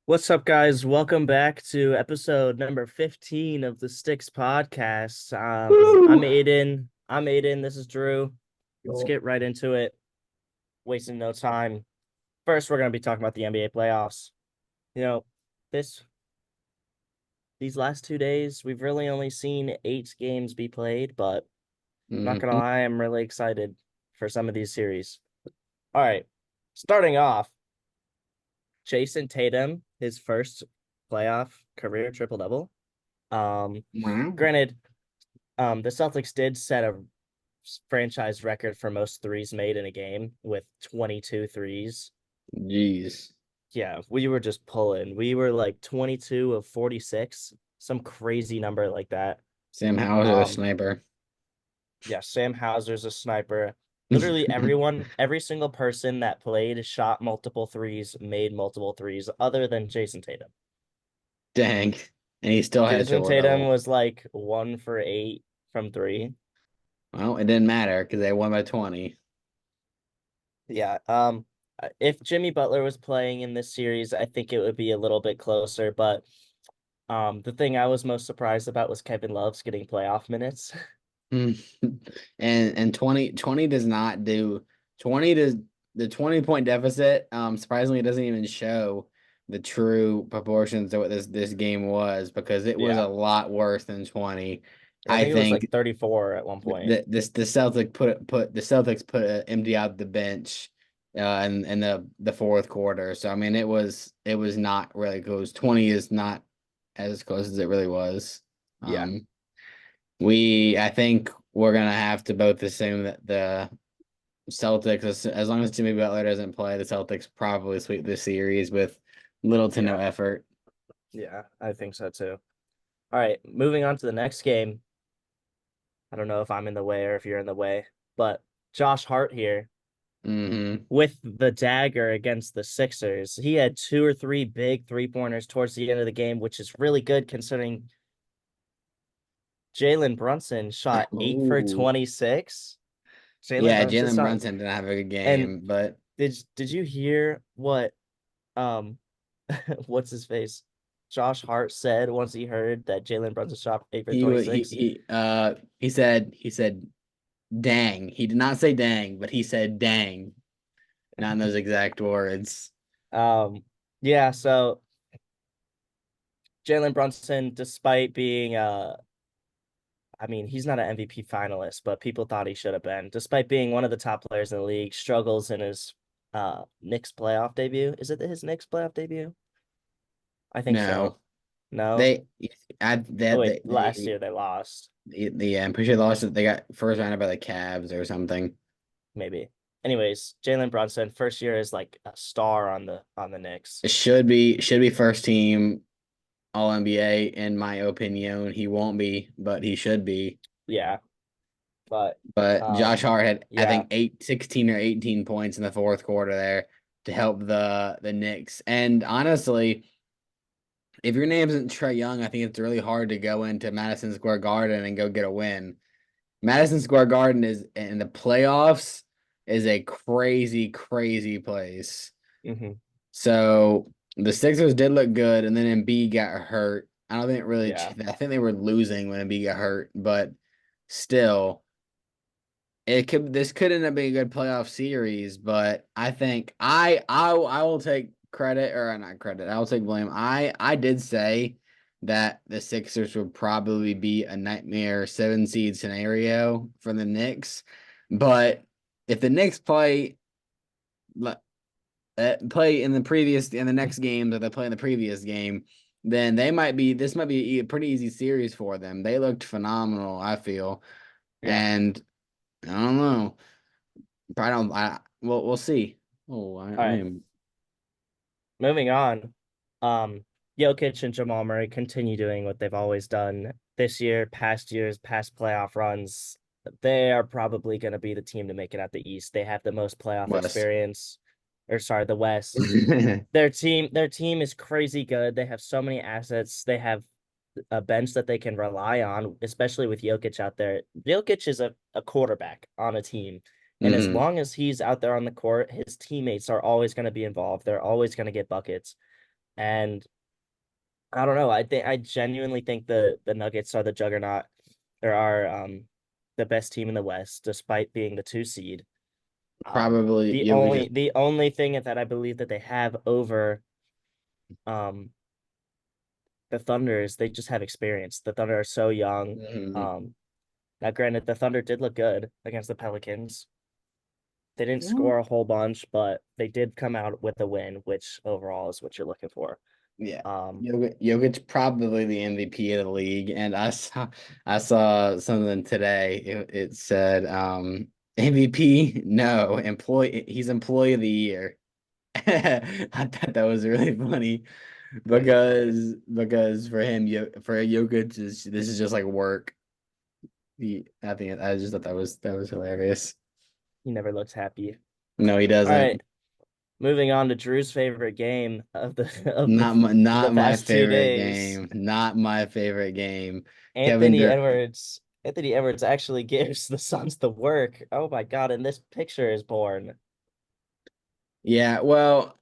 What's up, guys? Welcome back to episode number 15 of the Stix podcast. I'm Woo! Aiden. I'm Aiden. This is Drew. Let's Yo. get right into it. Wasting no time. First, we're going to be talking about the NBA playoffs. You know, this these last 2 days, we've really only seen 8 games be played, but I'm not gonna Mhm. lie, I'm really excited for some of these series. All right, starting off, Jason Tatum, his first playoff career triple double. Um, Wow. Granted, the Celtics did set a franchise record for most threes made in a game with 22 threes. Jeez. Yeah, we were just pulling. We were like 22 of 46, some crazy number like that. Sam Hauser, the Um, sniper. yeah, Sam Hauser's a sniper. Literally everyone, every single person that played shot multiple threes, made multiple threes, other than Jason Tatum. Dang. And he still had a Jason triple Tatum double. was like 1 for 8 from three. Well, it didn't matter because they won by 20. Yeah. If Jimmy Butler was playing in this series, I think it would be a little bit closer. But the thing I was most surprised about was Kevin Love's getting playoff minutes. Hmm. And 20 does not do 20 does the 20-point deficit surprisingly doesn't even show the true proportions of what this game was because it was Yeah. a lot worse than 20. I I think it was like think 34 at one point. the Celtics put empty out the bench in the fourth quarter. So I mean it was not really close. 20 is not as close as it really was. Yeah. Um I think we're gonna have to both assume that the Celtics, as long as Jimmy Butler doesn't play, the Celtics probably sweep this series with little to no Yeah. effort. Yeah. I think so too. All right. Moving on to the next game. I don't know if I'm in the way or if you're in the way, but Josh Hart here Hmm. with the dagger against the Sixers. He had 2 or 3 big 3-pointers towards the end of the game, which is really good considering Jalen Brunson shot 8 for 26. Jalen Yeah, Brunson Jalen shot, Brunson didn't have a good and game, but did you hear what um what's his face? Josh Hart said once he heard that Jalen Brunson shot 8 for he wa- 26. he said dang. He did not say dang, but he said dang. Not in those exact words. Um yeah, so Jalen Brunson, despite being I mean, he's not an MVP finalist, but people thought he should have been. Despite being one of the top players in the league, struggles in his Knicks playoff debut. Is it his Knicks playoff debut? I think so. No. No. They I Oh that wait, last year they lost. I'm pretty sure they lost it. They got first rounded by the Cavs or something. Maybe. Anyways, Jalen Brunson, first year is like a star on the Knicks. It should be first team All NBA in my opinion. He won't be, but he should be. Yeah, but But Josh Hart had, I yeah, think, 16 or 18 points in the fourth quarter there to help the Knicks. And honestly, if your name isn't Trey Young, I think it's really hard to go into Madison Square Garden and go get a win. Madison Square Garden is in the playoffs is a crazy, crazy place. hmm So the Sixers did look good, and then Embiid got hurt. I don't think it really. yeah, I think they were losing when Embiid got hurt, but still, it could. This could end up being a good playoff series. But I think I will take credit or not credit. I will take blame. I did say that the Sixers would probably be a nightmare 7 seed scenario for the Knicks, but if the Knicks play in the next game that they play in the previous game, then this might be a pretty easy series for them. They looked phenomenal, I feel, yeah. and I don't know. I don't. We'll see. Oh, All I right, am. moving on. Jokic and Jamal Murray continue doing what they've always done this year, past years, past playoff runs. They are probably going to be the team to make it out the East. They have the most playoff West. experience, or sorry, the West. Their team is crazy good. They have so many assets. They have a bench that they can rely on, especially with Jokic out there. Jokic is a quarterback on a team. And as Hmm. long as he's out there on the court, his teammates are always going to be involved. They're always going to get buckets. And I don't know. I genuinely think the Nuggets are the juggernaut. There are the best team in the West, despite being the 2 seed. Probably The Jokic. only thing that I believe that they have over um the Thunder is they just have experience. The Thunder are so young. Mhm. Um, Now granted, the Thunder did look good against the Pelicans. They didn't score a whole bunch, but they did come out with a win, which overall is what you're looking for. Yeah. Um, Jokic probably the MVP of the league. And I saw something today. It said MVP, no, he's employee of the year. I thought that was really funny because for him, for Jokic, this is just like work. I just thought that was hilarious. he never looks happy. No, he All right, doesn't. moving on to Drew's favorite game of the of the Not my past two favorite days. game. Not my favorite game. Kevin Anthony Durant. Edwards. Anthony Edwards actually gives the Suns the work. Oh my God, and this picture is born. Yeah, well,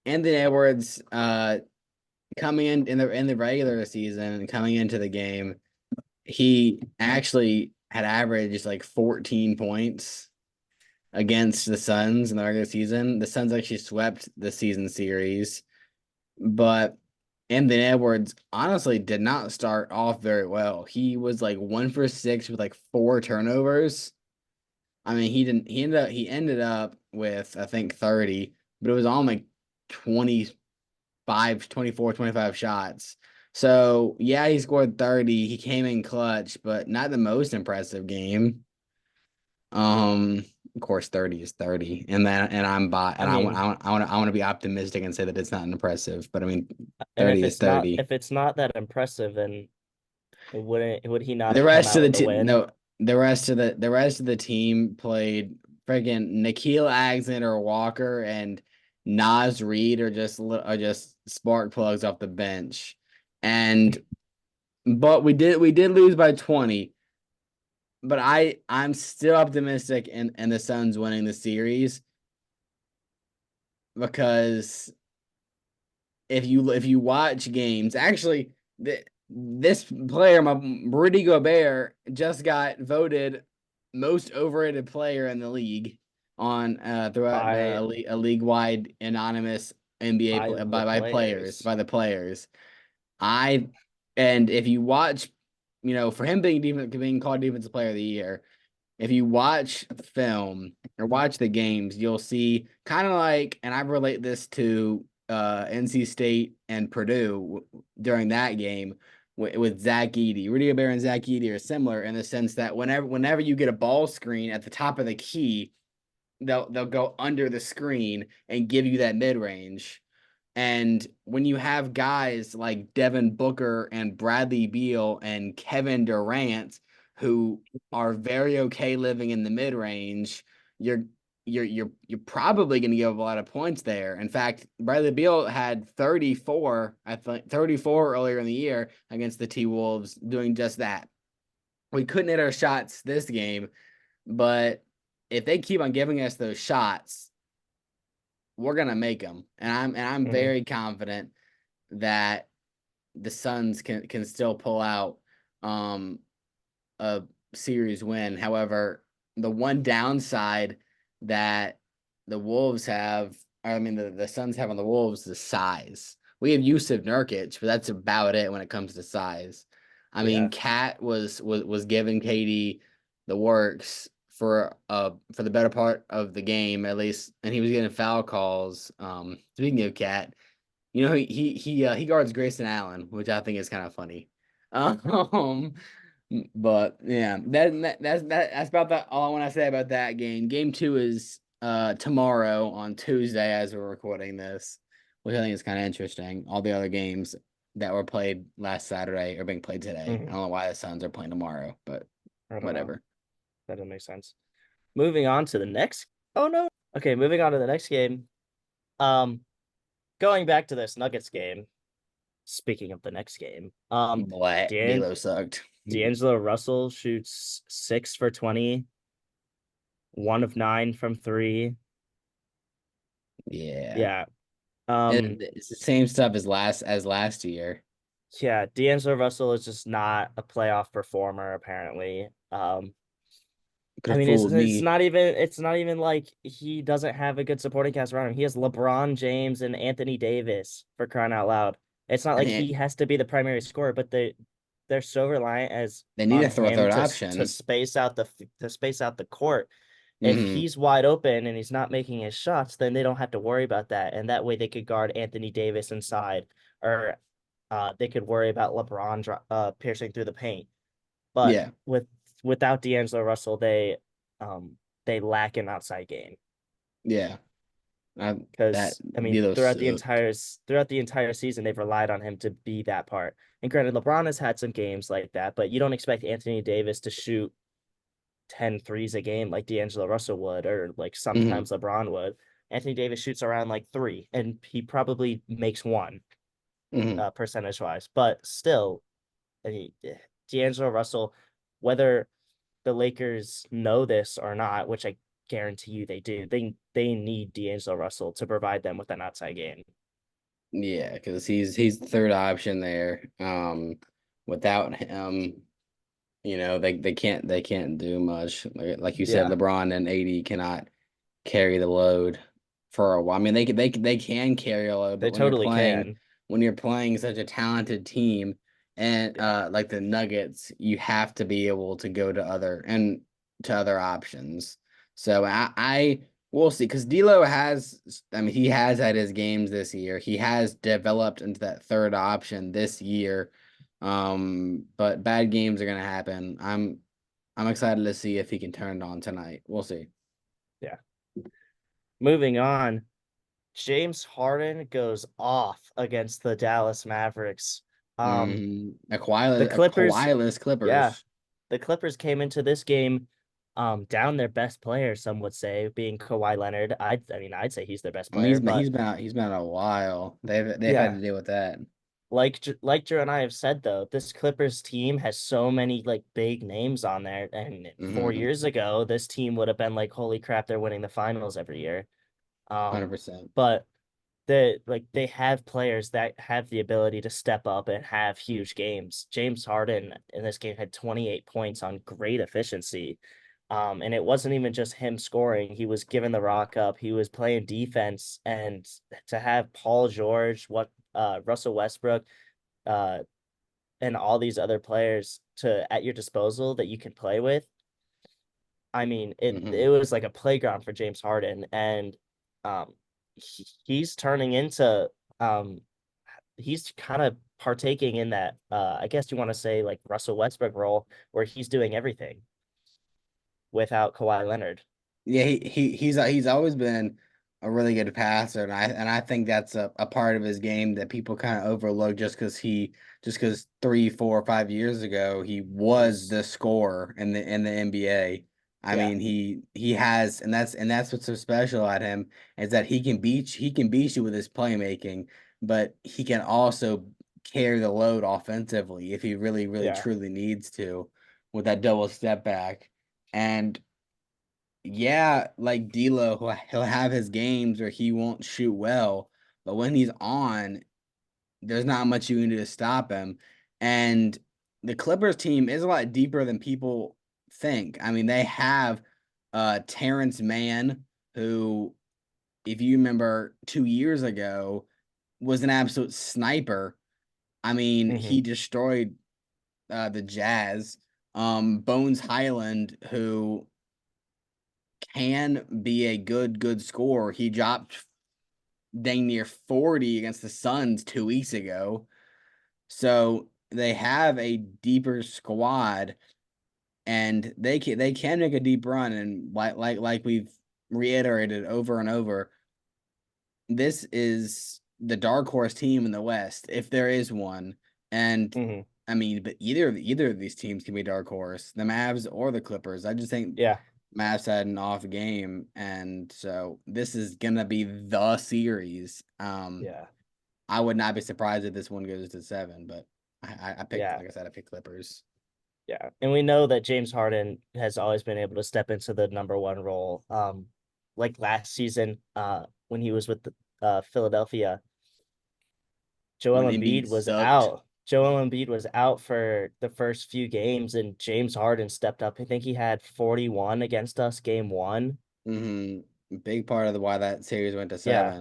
Anthony Edwards, coming in the regular season, coming into the game, he actually had averaged like 14 points against the Suns in the regular season. The Suns actually swept the season series, but Anthony Edwards honestly did not start off very well. He was like 1 for 6 with like 4 turnovers. I mean, he ended up with I think 30, but it was on like 25, 24, 25 shots. So yeah, he scored 30. He came in clutch, but not the most impressive game. Um, of course, 30 is 30, and then and I'm bot, I and mean, I want to be optimistic and say that it's not impressive, but I mean, and 30 is 30. if it's not that impressive, then would he not The have come rest of out the with a team, win? no, the rest of the team played freaking Nikhil Alexander Walker and Nas Reed are just spark plugs off the bench, and but we did lose by 20. But I'm still optimistic in the Suns winning the series because if you watch games, actually, this player, my Rudy Gobert, just got voted most overrated player in the league on throughout by a league wide anonymous NBA by the by players players. by the players. I and if you watch, for him being called defensive player of the year, if you watch film or watch the games, you'll see kind of like, and I relate this to NC State and Purdue during that game with Zach Edey. Rudy Gobert and Zach Edey are similar in the sense that whenever you get a ball screen at the top of the key, they'll go under the screen and give you that mid range. And when you have guys like Devin Booker and Bradley Beal and Kevin Durant who are very okay living in the mid range, you're you're probably going to give a lot of points there. In fact, Bradley Beal had 34, I think 34 earlier in the year against the T Wolves, doing just that. We couldn't hit our shots this game, but if they keep on giving us those shots, we're gonna make them, and I'm Mhm. very confident that the Suns can still pull out a series win. However, the one downside that the Wolves have, I mean the Suns have on the Wolves is size. We have Yusuf Nurkic, but that's about it when it comes to size. I mean, Yeah. Cat was giving Katie the works for the better part of the game at least, and he was getting foul calls. Speaking of Cat, he guards Grayson Allen, which I think is kind of funny. Um, but yeah, that's about that. All I want to say about that game. Game two is tomorrow on Tuesday as we're recording this, which I think is kind of interesting. All the other games that were played last Saturday are being played today. I Mhm. don't know why the Suns are playing tomorrow, but I don't know. whatever. That doesn't make sense. Moving on to the next. Oh no. Okay, moving on to the next game. Um, Going back to this Nuggets game. Speaking of the next game, Black Dan D'Lo sucked. D'Angelo Russell shoots 6 for 20, 1 of 9 from three. Yeah. Yeah. Um, It's the same stuff as last year. yeah, D'Angelo Russell is just not a playoff performer, apparently. Could I have mean, fooled me. it's not even like he doesn't have a good supporting cast around him. He has LeBron James and Anthony Davis for crying out loud. It's not I like mean, he has to be the primary scorer, but they're so reliant as they need on to throw a him third to option. space out the court. If Hmm. he's wide open and he's not making his shots, then they don't have to worry about that, and that way they could guard Anthony Davis inside, or they could worry about LeBron piercing through the paint. But Yeah, without D'Angelo Russell, um they lack an outside game yeah. That because I mean D'Lo sucked. throughout the entire season they've relied on him to be that part. And granted, LeBron has had some games like that, but you don't expect Anthony Davis to shoot 10 threes a game like D'Angelo Russell would, or like Hmm. sometimes LeBron would. Anthony Davis shoots around like three, and he probably makes one Hmm. percentage wise, but still, I mean, D'Angelo Russell, whether the Lakers know this or not, which I guarantee you they do. They need D'Angelo Russell to provide them with an outside game. Yeah, because he's the third option there. Without him, they can't do much. Like you said, Yeah, LeBron and AD cannot carry the load for a while. I mean, they can carry a load, they but when you're totally playing can. when you're playing such a talented team and Yeah, like the Nuggets, you have to be able to go to other options. So I we'll see because D'Lo has, I mean, he has had his games this year. He has developed into that third option this year. But bad games are gonna happen. I'm excited to see if he can turn it on tonight. We'll see. yeah. Moving on, James Harden goes off against the Dallas Mavericks. Um, A the Clippers, Kawhi-less yeah, Clippers. the Clippers came into this game down their best player, some would say, being Kawhi Leonard. I mean, I'd say he's their best I mean, player, but he's been out a while. They've had yeah, to deal with that. like Drew and I have said though, this Clippers team has so many like big names on there. And 4 Mm-hmm. years ago, this team would have been like, holy crap, they're winning the finals every year. Um, 100%. but they have players that have the ability to step up and have huge games. James Harden in this game had 28 points on great efficiency. And it wasn't even just him scoring. He was giving the rock up. He was playing defense. And to have Paul George, Russell Westbrook, uh, and all these other players to at your disposal that you can play with. I mean, Mm-hmm. it was like a playground for James Harden, and he's turning into um he's kind of partaking in that I guess you want to say like Russell Westbrook role where he's doing everything without Kawhi Leonard. Yeah, he's always been a really good passer, and I think that's a part of his game that people kind of overlook just because 3, 4, 5 years ago he was Was the scorer in the NBA. I yeah, mean he has, and that's what's so special at him is that he can beat you with his playmaking, but he can also carry the load offensively if he really really yeah, truly needs to with that double step back. And yeah, like D'Lo, he'll have his games where he won't shoot well, but when he's on, there's not much you can do to stop him. And the Clippers team is a lot deeper than people think. I mean, they have Terrence Mann, who, if you remember 2 years ago, was an absolute sniper. I mean, hmm he destroyed the Jazz. Bones Highland, who can be a good scorer. He dropped dang near 40 against the Suns 2 weeks ago. So they have a deeper squad and they can make a deep run. And like we've reiterated over and over, this is the dark horse team in the West, if there is one. And hmm I mean, but either of these teams can be dark horse, the Mavs or the Clippers. I just think yeah, Mavs had an off game, and so this is gonna be the series. yeah, I would not be surprised if this one goes to 7, but I picked, yeah. like I said, I picked Clippers. Yeah, and we know that James Harden has always been able to step into the number one role. Like last season, when he was with Philadelphia, when Joel Embiid Embiid was sucked. out. Joel Embiid was out for the first few games, and James Harden stepped up. I think he had 41 against us game one. Big part of the why that series went to Yeah.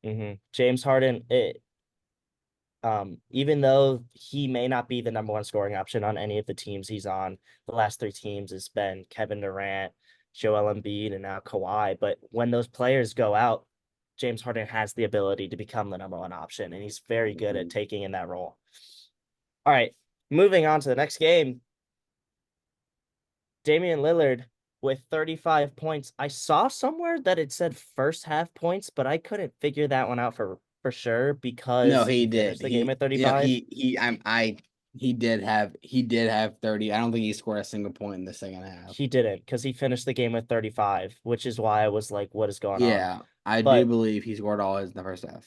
7. James Harden, even though he may not be the number one scoring option on any of the teams he's on, the last three teams has been Kevin Durant, Joel Embiid, and now Kawhi. But when those players go out, James Harden has the ability to become the number one option, and he's very good at Mhm. taking in that role. All right, moving on to the next game. Damian Lillard with 35 points. I saw somewhere that it said first half points, but I couldn't figure that one out for sure No, because he he did. finished the game He at you know 35. he did have 30. I don't think he scored a single point in the second half. He didn't because he finished the game with 35, which is why I was like, what is going on? Yeah, I do But believe he scored all his in the first half.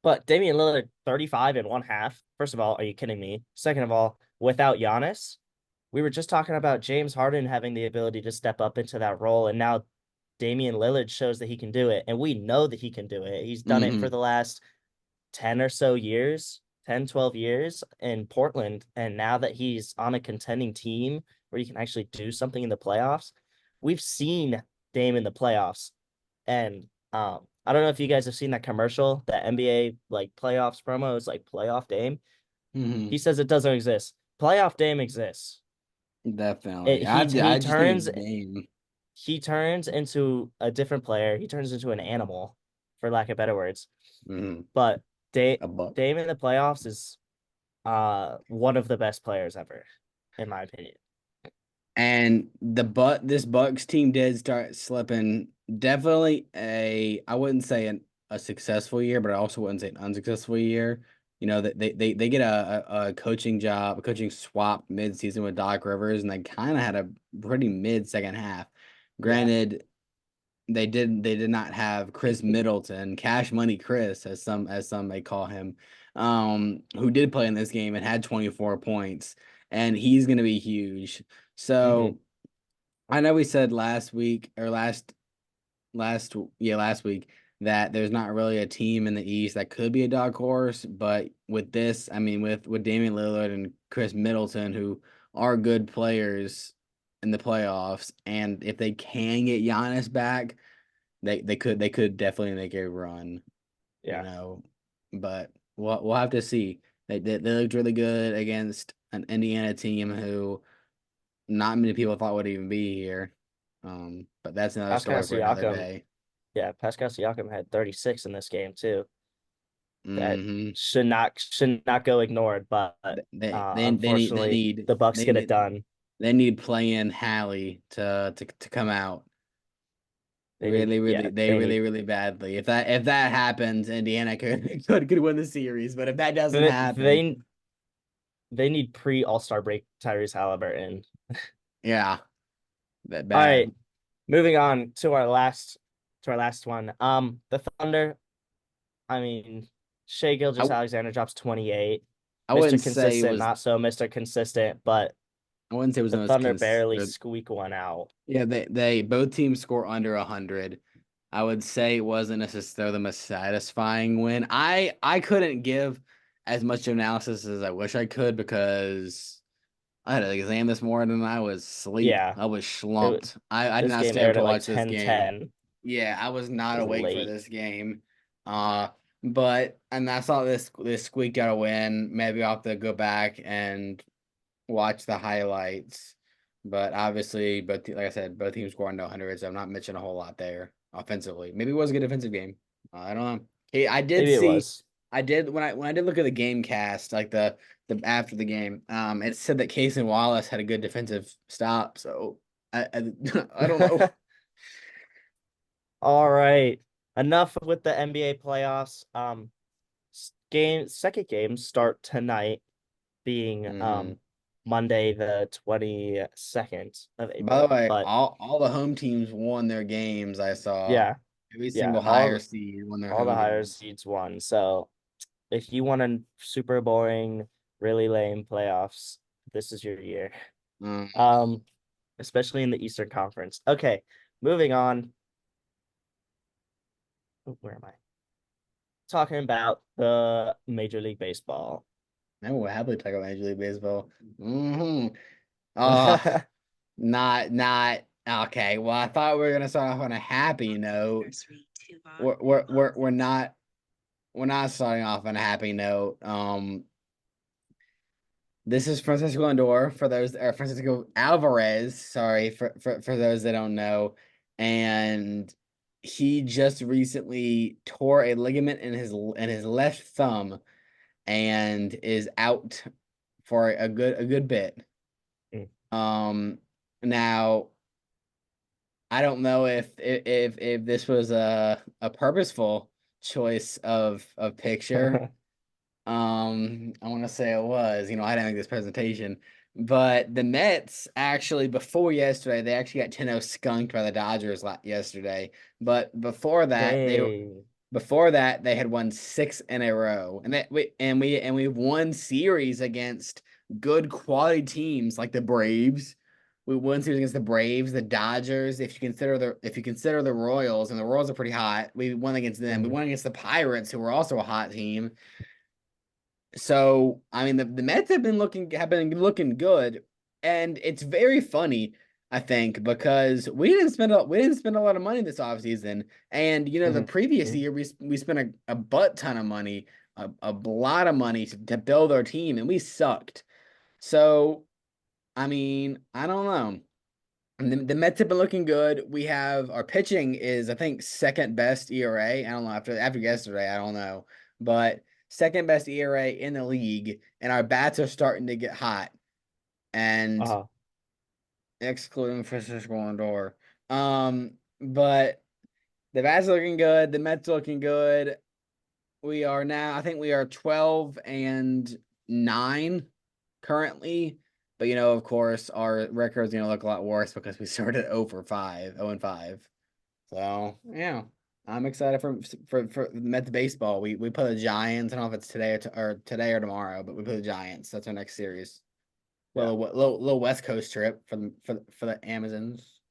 but Damian Lillard, 35 in one half. First of all, are you kidding me? Second of all, without Giannis, we were just talking about James Harden having the ability to step up into that role, and now Damian Lillard shows that he can do it, and we know that he can do it. He's done it for Hmm the last 10 or so years, 10, 12 years in Portland. And now that he's on a contending team where he can actually do something in the playoffs, we've seen Dame in the playoffs. And I don't know if you guys have seen that commercial, that NBA like playoffs promo is like playoff Dame. hmm He says it doesn't exist. Playoff Dame exists. Definitely. It, I just think it's Dame. he turns into a different player. He turns into an animal, for lack of better words. Hmm But A buck. Dame in the playoffs is one of the best players ever, in my opinion. And this Bucks team did start slipping. Definitely I wouldn't say a successful year, but I also wouldn't say an unsuccessful year. You know that they get a coaching job, a coaching swap mid-season with Doc Rivers, and they kind of had a pretty mid second half. Yeah. Granted, they did not have Chris Middleton, Cash Money Chris, as some may call him, who did play in this game and had 24 points, and he's gonna be huge. hmm So I know we said last week or last week that there's not really a team in the East that could be a dark horse, but with this, I mean with Damian Lillard and Chris Middleton, who are good players in the playoffs, and if they can get Giannis back, they could definitely make a run, you Yeah. know. But we'll have to see. They looked really good against an Indiana team who not many people thought would even be here. But that's another Pascal story for another Siakam, day. yeah, Pascal Siakam had 36 in this game too. That Hmm should not go ignored, but unfortunately the Bucks they get it need done. they need playing Hallie to come out They need yeah, they they need really badly. If that happens, Indiana could win the series. But if that doesn't they happen, they, they need pre All-Star break Tyrese Halliburton. yeah, that All bad. right, moving on to our last one. The Thunder, I mean, Shea I Gilgeous-Alexander drops 28. I Mr. wouldn't say it Consistent, was not so Mr. Consistent, but I wouldn't say it was the the most Thunder cons. barely squeak one out. Yeah, they both teams score under 100. I would say it wasn't necessarily the most satisfying win. I couldn't give as much analysis as I wish I could because I had an exam this morning and I was asleep. Yeah, I was it slumped. I did this not game stay up aired to at like watch this game. 10:10. Yeah, I was It not was awake for late. this game. Uh, and I saw this squeaked out a win. Maybe I'll have to go back and watch the highlights. But obviously, like I said, both teams scored under 100, so I'm not mentioning a whole lot there offensively. Maybe it was a good defensive game. I don't know. Hey, Maybe it was. I did when I did look at the game cast, like the after the game, it said that Case and Wallace had a good defensive stop. So I I don't know. All right. Enough with the NBA playoffs. Second games start tonight, being hmm Monday the 22nd of By the April. way, But all the home teams won their games. I saw yeah, every yeah, single higher seed won their all the home higher games. seeds won. So if you want a super boring, really lame playoffs, this is your year. Mm. Um, especially in the Eastern Conference. Okay, moving on. Oh, where am I? talking about the Major League Baseball. I will happily talk about Major League Baseball. Uh, not okay. Well, I thought we were gonna start off on a happy note. We're not starting off on a happy note. This is Francisco Lindor for those, or Francisco Alvarez. Sorry for those that don't know, and he just recently tore a ligament in his left thumb and is out for a good bit. Mm. Um, now I don't know if this was a purposeful choice of picture. I want to say it was. I didn't make this presentation, but the Mets actually before yesterday they actually got 10-0 skunked by the Dodgers yesterday. But Dang. before that they had won six in a row, and we've won series against good quality teams like the Braves. We won series against the Braves, the Dodgers. If you consider the Royals, and the Royals are pretty hot, we won against them. We Mhm. won against the Pirates, who were also a hot team. So I mean, the Mets have been looking good, and it's very funny. I think because we didn't spend a lot of money this offseason. And the Mhm. previous Mhm. year we spent a butt ton of money, a lot of money to build our team, and we sucked. So I mean, I don't know. And the Mets have been looking good. We have our pitching is, I think, second best ERA. I don't know, after yesterday, I don't know, but second best ERA in the league, and our bats are starting to get hot. And Uh-huh. excluding Francisco Lindor, but the bats are looking good. The Mets are looking good. We are now, I think we are 12-9 currently. But of course, our record is gonna look a lot worse because we started 0-5. So yeah, I'm excited for Mets baseball. We play the Giants. I don't know if it's today or tomorrow, but we play the Giants. That's our next series. Yeah. Little West Coast trip for the Amazons.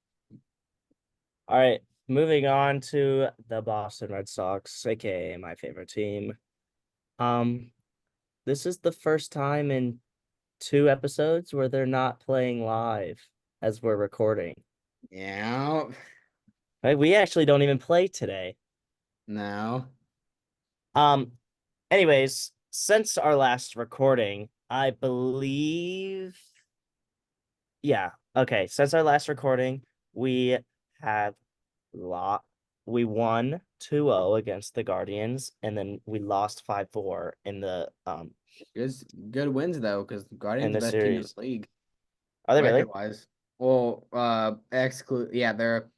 All right. Moving on to the Boston Red Sox, aka my favorite team. Um, this is the first time in two episodes where they're not playing live as we're recording. Yeah, Right? We actually don't even play today. no, Um, anyways, since our last recording, I believe, yeah, okay, since our last recording, we have lot we won 2-0 against the Guardians, and then we lost 5-4 good wins though, because in Guardians the the best team in series. the league Are they record really? wise. Well, exclude yeah, they're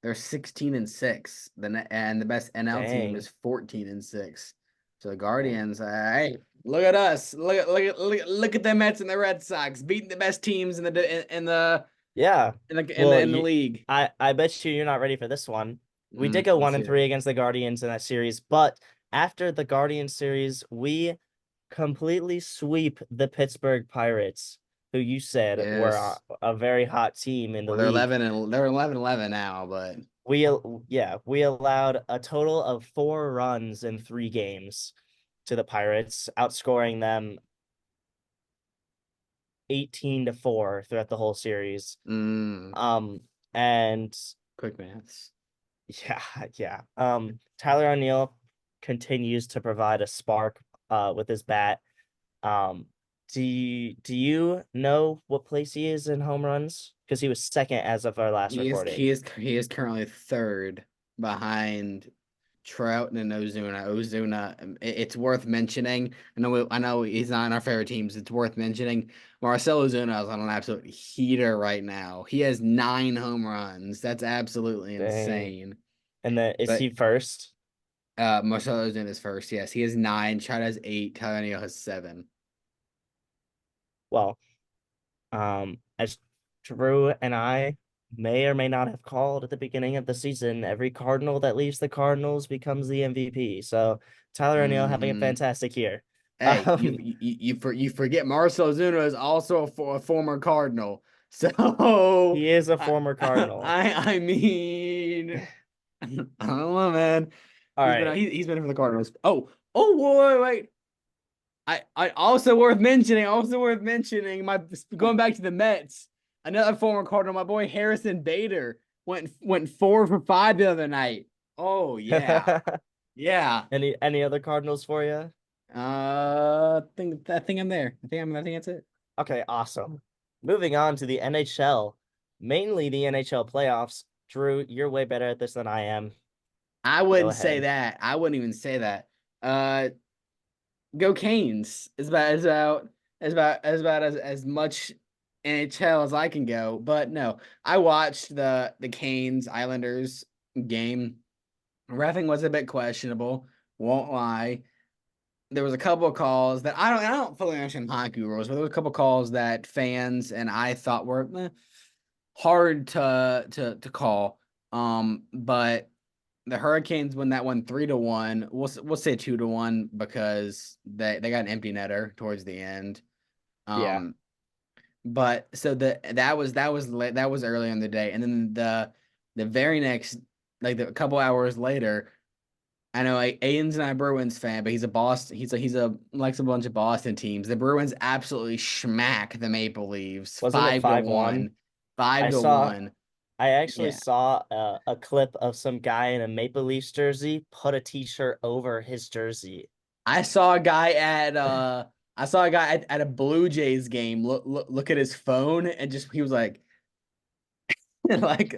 16-6. And the best NL team Dang. is 14-6. So the Dang. Guardians, hey, look at us. Look at the Mets and the Red Sox beating the best teams Yeah. in the league. I bet you're not ready for this one. We did go Let's one and hear it. three against the Guardians in that series, but after the Guardians series, we completely sweep the Pittsburgh Pirates, who you said were Yes. a very hot team in the Well, they're league. 11-11 now, but We yeah, we allowed a total of 4 runs in 3 games to the Pirates, outscoring them 18-4 throughout the whole series. mm, Um, and quick maths. yeah, yeah. Tyler O'Neill continues to provide a spark with his bat. Um, do you know what place he is in home runs? Because he was second as of our last He is recording. he is he is currently third behind Trout and Ozuna. It's worth mentioning. I know he's not in our favorite teams. It's worth mentioning. Marcell Ozuna is on an absolute heater right now. He has 9 home runs. That's absolutely Dang. insane. And then is But he first? Marcell Ozuna is first. Yes, he has 9. Trout has 8. Tyler O'Neill has 7. Well, as Drew and I may or may not have called at the beginning of the season, every Cardinal that leaves the Cardinals becomes the MVP. So Tyler O'Neill having a Hmm. fantastic year. Hey, you Um, you you forget Marcel Ozuna is also a former Cardinal. So he is a I former I Cardinal. I mean I don't know, man. All right. He's been for the Cardinals. Wait. I also worth mentioning my going back to the Mets. Another former Cardinal, my boy Harrison Bader went 4 for 5 the other night. Oh yeah, yeah. Any other Cardinals for you? I think I'm there. I think that's it. Okay, awesome. Moving on to the NHL, mainly the NHL playoffs. Drew, you're way better at this than I am. I Go wouldn't say ahead. that. I wouldn't even say that. Uh, Go Canes. It's about as much NHL as I can go. But no, I watched the Canes Islanders game. Reffing was a bit questionable. Won't lie. There was a couple of calls that I don't fully understand hockey rules, but there was a couple of calls that fans and I thought were hard to call. But the Hurricanes win that one 3-1. We'll say 2-1 because they got an empty netter towards the end. Yeah. Um, but so that was early in the day, and then the very next a couple hours later, I know like Aiden's not a Bruins fan, but he's a Boston. He's a likes a bunch of Boston teams. The Bruins absolutely smack the Maple Leafs Wasn't it five to 5-1? one, five I to saw one. I actually Yeah, saw a clip of some guy in a Maple Leafs jersey put a t-shirt over his jersey. I saw a guy at a Blue Jays game look at his phone and just he was like like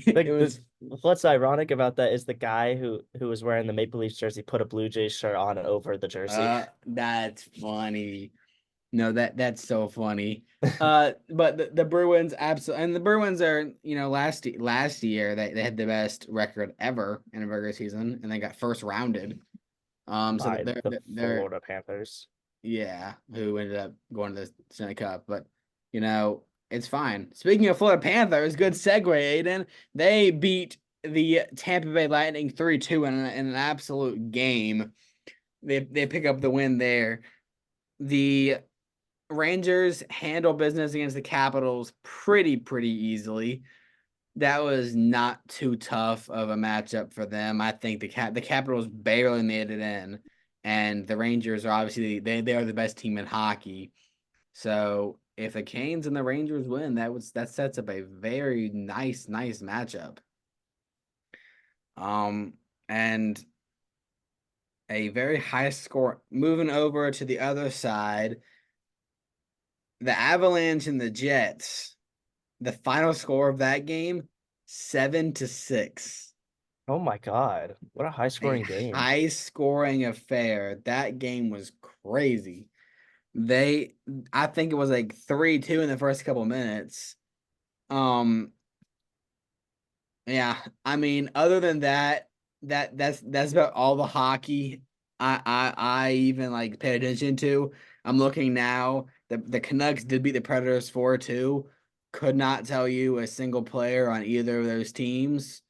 it The was what's ironic about that is the guy who was wearing the Maple Leafs jersey put a Blue Jays shirt on over the jersey. that's funny. No, that's so funny. But the Bruins absolutely, and the Bruins are, last year they had the best record ever in a regular season, and they got first rounded. So By the they're Florida Panthers. yeah, who ended up going to the Stanley Cup, but it's fine. Speaking of Florida Panthers, good segue, Aiden. They beat the Tampa Bay Lightning 3-2 in an absolute game. They pick up the win there. The Rangers handle business against the Capitals pretty easily. That was not too tough of a matchup for them. I think the Capitals barely made it in, and the Rangers are obviously they are the best team in hockey. So if the Canes and the Rangers win, that sets up a very nice matchup. Um, and a very high score. Moving over to the other side, the Avalanche and the Jets. The final score of that game, 7-6. Oh my God. What a high A scoring game. high scoring affair. That game was crazy. They I think it was like 3-2 in the first couple minutes. Um yeah, I mean, other than that, that's about all the hockey I even like pay attention to. I'm looking now. The Canucks did beat the Predators 4-2. Could not tell you a single player on either of those teams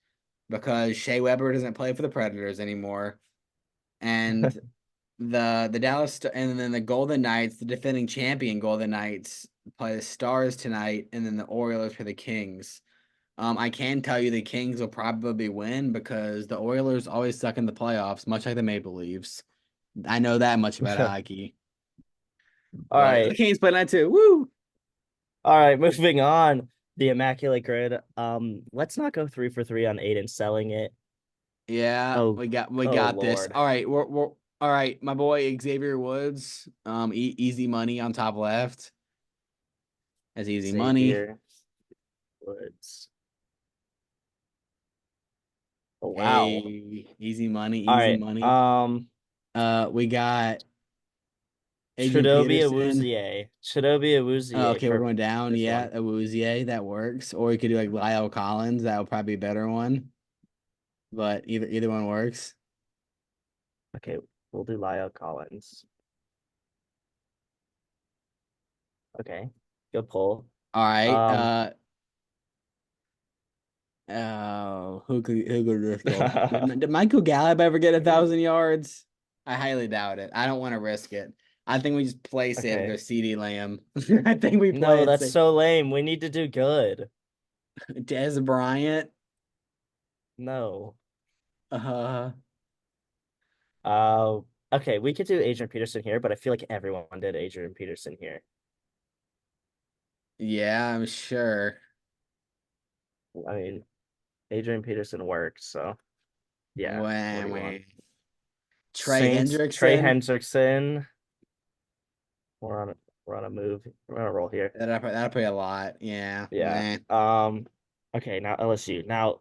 because Shea Weber doesn't play for the Predators anymore. And the Dallas and then the Golden Knights, the defending champion Golden Knights, play the Stars tonight, and then the Orioles for the Kings. I can tell you the Kings will probably win because the Oilers always suck in the playoffs, much like the Maple Leafs. I know that much about hockey. All But the right. Kings play that too. Woo! All right, moving on. The Immaculate Grid. Let's not go 3 for 3 on Aiden selling it. Yeah, Oh, we got oh this. Lord. All right, we're all right. My boy Xavier Woods, easy money on top left. That's easy money. Xavier Woods. Oh wow. Hey, easy money, All easy right. money. We got Adrian Chidobe Peterson. Awuzie. Chidobe Oh, Awuzie okay, we're for going down. this Yeah, one. Awuzie, that works. Or we could do like Lyle Collins. That would probably be a better one. But either one works. Okay, we'll do Lyle Collins. Okay, good pull. All right. Um, Who could this go? Did Michael Gallup ever get 1,000 yards? I highly doubt it. I don't want to risk it. I think we just play safe and go okay. CD Lamb. I think we play No, it that's safe. so lame. We need to do good. Des Bryant. No. Uh Uh, okay, we could do Adrian Peterson here, but I feel like everyone did Adrian Peterson here. Yeah, I'm sure. I mean, Adrian Peterson worked, so yeah. What do Wah, you want? wah. Trey Saints, Trey Hendrickson. Hendrickson. We're on a we're on a move. We're on a roll here. That'll pay a lot. Yeah. Yeah. Meh. Okay, now LSU. Now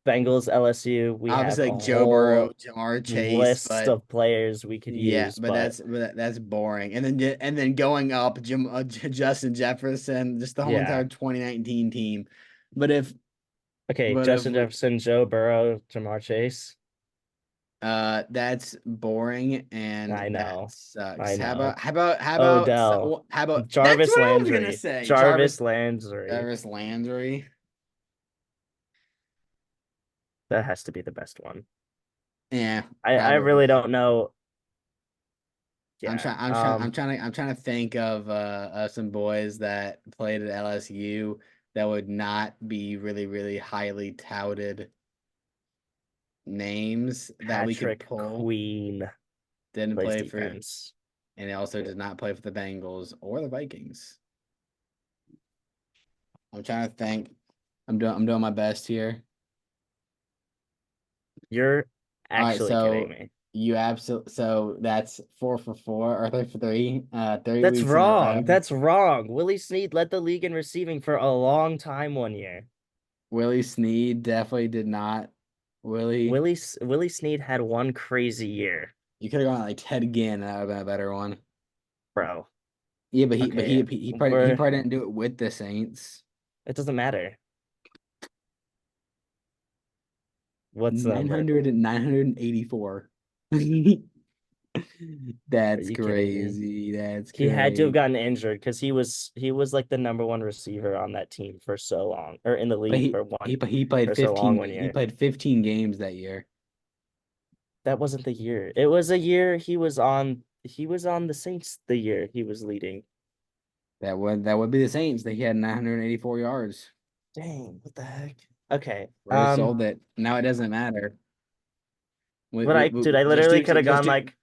Bengals, LSU, we have Obviously, a like Joe Burrow, whole Jamar Chase, list but of players we could yeah, use, but but that's boring. And then going up, Justin Jefferson, just the whole yeah. entire 2019 team. But if Okay, but if Justin we Jefferson, Joe Burrow, Jamar Chase. that's boring and I that know. I sucks. know. Odell, How about that's Jarvis what I was gonna Landry, say. Jarvis Landry. Jarvis Landry. That has to be the best one. Yeah, I really probably. don't know. Yeah. I'm trying to think of some boys that played at LSU that would not be really highly touted names that we could Patrick pull. Queen Didn't plays play for, defense. and he also did not play for the Bengals or the Vikings. I'm trying to think. I'm doing my best here. You're All right, actually kidding so me. you absolutely so that's 4 for 4 or 3 for 3, 3 That's weeks in a row. wrong. That's wrong. Willie Snead led the league in receiving for a long time one year. Willie Snead definitely did not. Willie, Willie Snead had one crazy year, you could have gone like Ted Ginn, and that would have been a better one. bro. Yeah, Okay, he we're probably didn't do it with the Saints. it doesn't matter. What's the number? 984. Are That's you kidding me? crazy. That's He had to have crazy. gotten injured because he was like the number one receiver on that team for so long, or in the But league he played for so long 15 one he year. played 15 games that year. That wasn't the year. It was a year he was on the Saints the year he was leading. That would be the Saints. He had 984 yards. Dang, what the heck? Okay. Already sold it. Now it doesn't matter. But I literally could have Just gone do like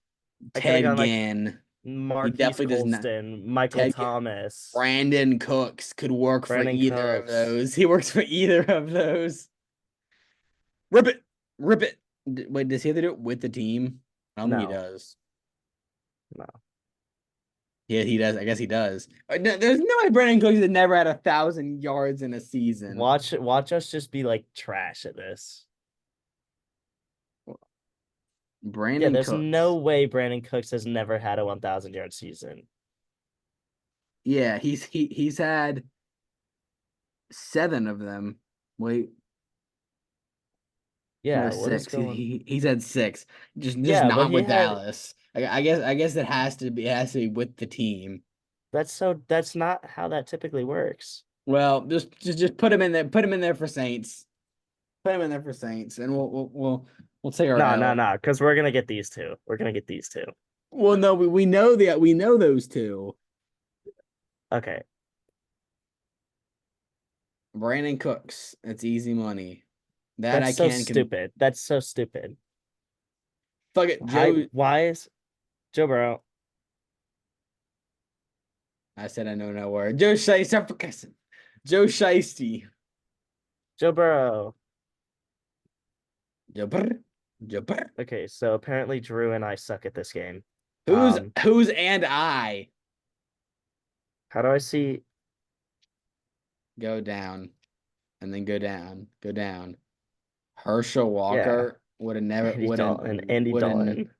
I could have Ted gone like Ginn. He Marquise definitely does not. Colston, Michael Ted Ginn. Thomas, Brandon Cooks could work for Brandon either of Cooks. those. He works for either of those. Rip it. Rip it. Wait, does he have to do it with the team? I don't think he No, does. no. Yeah, he does. I guess he does. There's no way Brandon Cooks has never had 1,000 yards in a season. Watch us just be like trash at this. Yeah, Brandon there's no Cooks. way Brandon Cooks has never had a 1,000 yard season. Yeah, he's had 7 of them. Wait, no, Yeah, what is 6. going? He's had 6. Just Yeah, but not he with had Dallas. I guess it has to be with the team. that's not how that typically works. Well, just put him in there. Put him in there for Saints. Put him in there for Saints, and we'll take our No, no, L. no, because we're gonna get these two. We're gonna get these two. Well, no, we know those two. Okay, Brandon Cooks. That's easy money. That that's I so can. stupid. That's so stupid. Fuck it, Joe. Why is Joe Burrow? I said I know no word. Joe Shiesty. Stop for cussing. Joe Shiesty. Joe Burrow. Joe Brr. Joe Brr. Okay, so apparently Drew and I suck at this game. Who's and I How do I see? go down and then go down, go down. Herschel Yeah, Walker would have never Andy Dalton. Andy wouldn't. Dalton.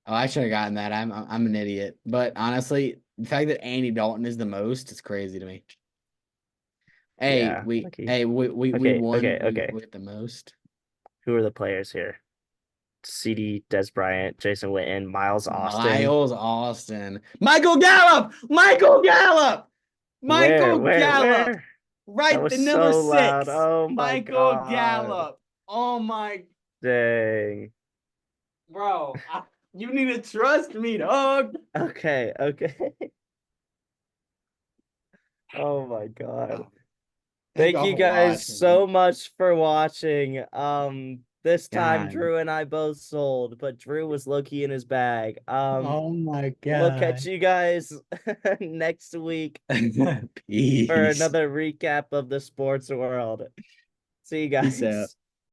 Oh, I should have gotten that. I'm an idiot. But honestly, the fact that Andy Dalton is the most is crazy to me. Yeah, like he. We Okay, won. okay, okay. We get the most. Who are the players here? CD, Des Bryant, Jason Witten, Miles Austin. Miles Austin, Michael Gallup, Michael Gallup, Where, Michael where, Gallup. where? That Right, was the number so loud. 6, Oh my Michael God. Gallup. Oh my, Dang. bro, you need to trust me, dog. Okay, okay. Oh my God. Thank Thank y'all you for guys watching. so much for watching. This time, God. Drew and I both sold, but Drew was low-key in his bag. Oh my We'll catch God. you guys next week for Peace. another recap of the sports world. See you Peace out. guys.